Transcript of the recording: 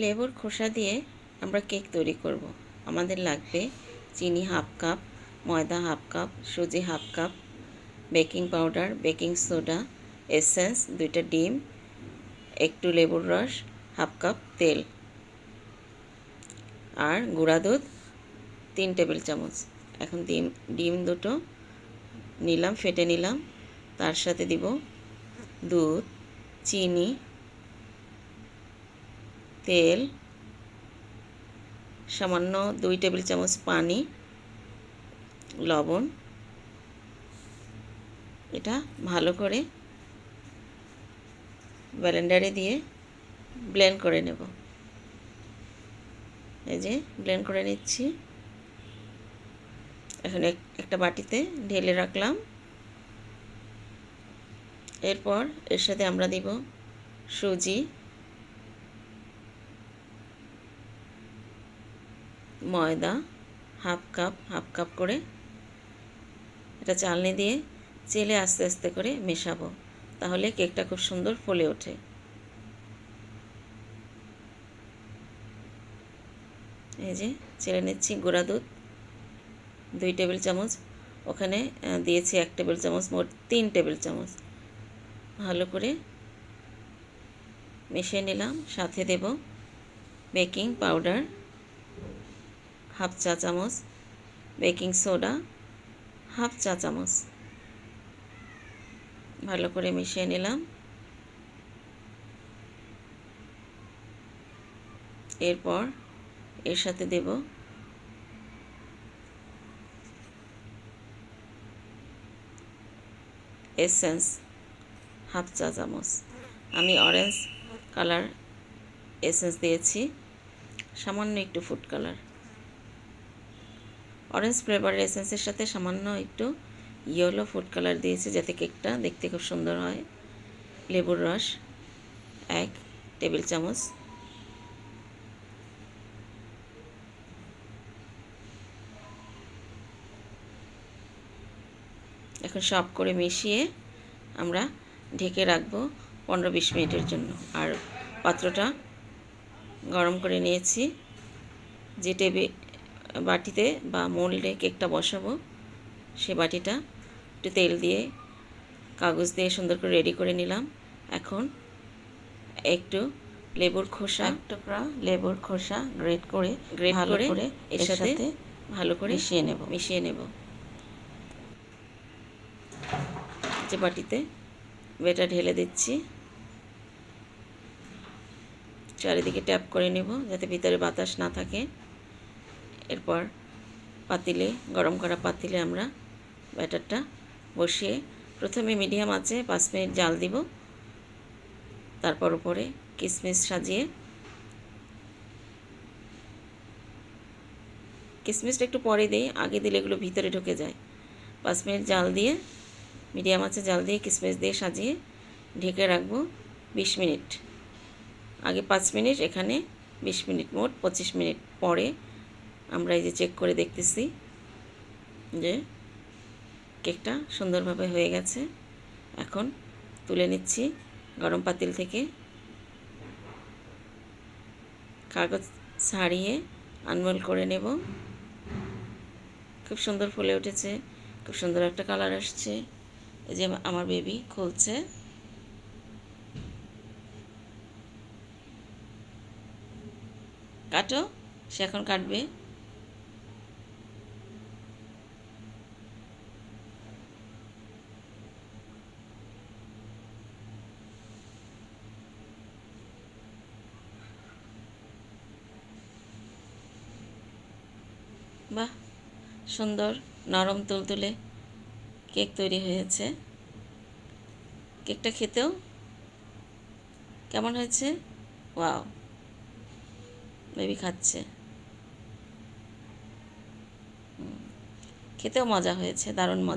লেবুর খোসা দিয়ে আমরা কেক তৈরি করব। আমাদের লাগবে চিনি হাফ কাপ, ময়দা হাফ কাপ, সুজি half cup, baking powder, baking soda, essence, 2টা ডিম, একটু লেবুর রস, হাফ কাপ তেল আর গুঁড়া দুধ 3 টেবিল চামচ। এখন ডিম দুটো নিলাম, ফেটে নিলাম, তার সাথে দিব দুধ, চিনি, তেল, সামান্য 2 টেবিল চামচ পানি, লবণ। এটা ভালো করে ব্লেন্ডারে দিয়ে ব্লেন্ড করে নেব। এই যে ব্লেন্ড করে নিচ্ছি। এখন একটা বাটিতে ঢেলে রাখলাম। এরপর এর সাথে আমরা দিব সুজি, ময়দা হাফ কাপ করে। এটা চালনি দিয়ে চেলে আস্তে আস্তে করে মেশাবো, তাহলে কেকটা খুব সুন্দর ফুলে ওঠে। এই যে চেলে নিচ্ছি। গুঁড়া দুধ 2 টেবিল চামচ, ওখানে দিয়েছি 1 টেবিল চামচ, মোট 3 টেবিল চামচ। ভালো করে মিশিয়ে নিলাম। সাথে দেব বেকিং পাউডার হাফ চা চামচ, বেকিং সোডা হাফ চা চামচ। ভালো করে মিশিয়ে নিলাম। এরপর এর সাথে দেব এসেন্স হাফ চা চামচ। আমি অরেঞ্জ কালার এসেন্স দিয়েছি, সামান্য একটু ফুড কালার। অরেঞ্জ ফ্লেভারের এসেন্সের সাথে সামান্য একটু ইয়েলো ফুড কালার দিয়েছি, যাতে কেকটা দেখতে খুব সুন্দর হয়। লেবুর রস 1 টেবিল চামচ। এখন সব করে মিশিয়ে আমরা ঢেকে রাখবো 15-20 মিনিটের জন্য। আর পাত্রটা গরম করে নিয়েছি। যে বাটিতে বা মোল্ডে কেকটা বসাবো, সে বাটিটা একটু তেল দিয়ে কাগজ দিয়ে সুন্দর করে রেডি করে নিলাম। এখন একটু লেবুর খোসা, টুকরা লেবুর খোসা গ্রেট করে এর সাথে ভালো করে মিশিয়ে নেব। যে বাটিতে বেটা ঢেলে দিচ্ছি, চারিদিকে ট্যাপ করে নেব যাতে ভিতরে বাতাস না থাকে। এরপর পাতিলে, গরম করা পাতিলে আমরা ব্যাটারটা বসিয়ে প্রথমে মিডিয়াম আঁচে 5 মিনিট জাল দিব। তারপর উপরে কিশমিশ সাজিয়ে, কিশমিশটা একটু পরে দিই, আগে দিলে এগুলো ভিতরে ঢুকে যায়। 5 মিনিট জাল দিয়ে, মিডিয়াম আঁচে জাল দিয়ে কিশমিশ দিয়ে সাজিয়ে ঢেকে রাখবো 20 মিনিট। আগে 5 মিনিট, এখানে 20 মিনিট, মোট 25 মিনিট পরে আমরা এই যে চেক করে দেখতেছি যে কেকটা সুন্দরভাবে হয়ে গেছে। এখন তুলে নিচ্ছি গরম পাতিল থেকে। কাগজ ছাড়িয়ে আনমোল করে নেব। খুব সুন্দর ফুলে উঠেছে, খুব সুন্দর একটা কালার আসছে। এই যে আমার বেবি খুলছে। কাটো, সে এখন কাটবে। বাহ, সুন্দর নরম তুলতুলে কেক তৈরি হয়েছে। কেকটা খেতেও কেমন হয়েছে? ওয়াও, বেবি খাচ্ছে। খেতেও মজা হয়েছে, দারুণ মজা।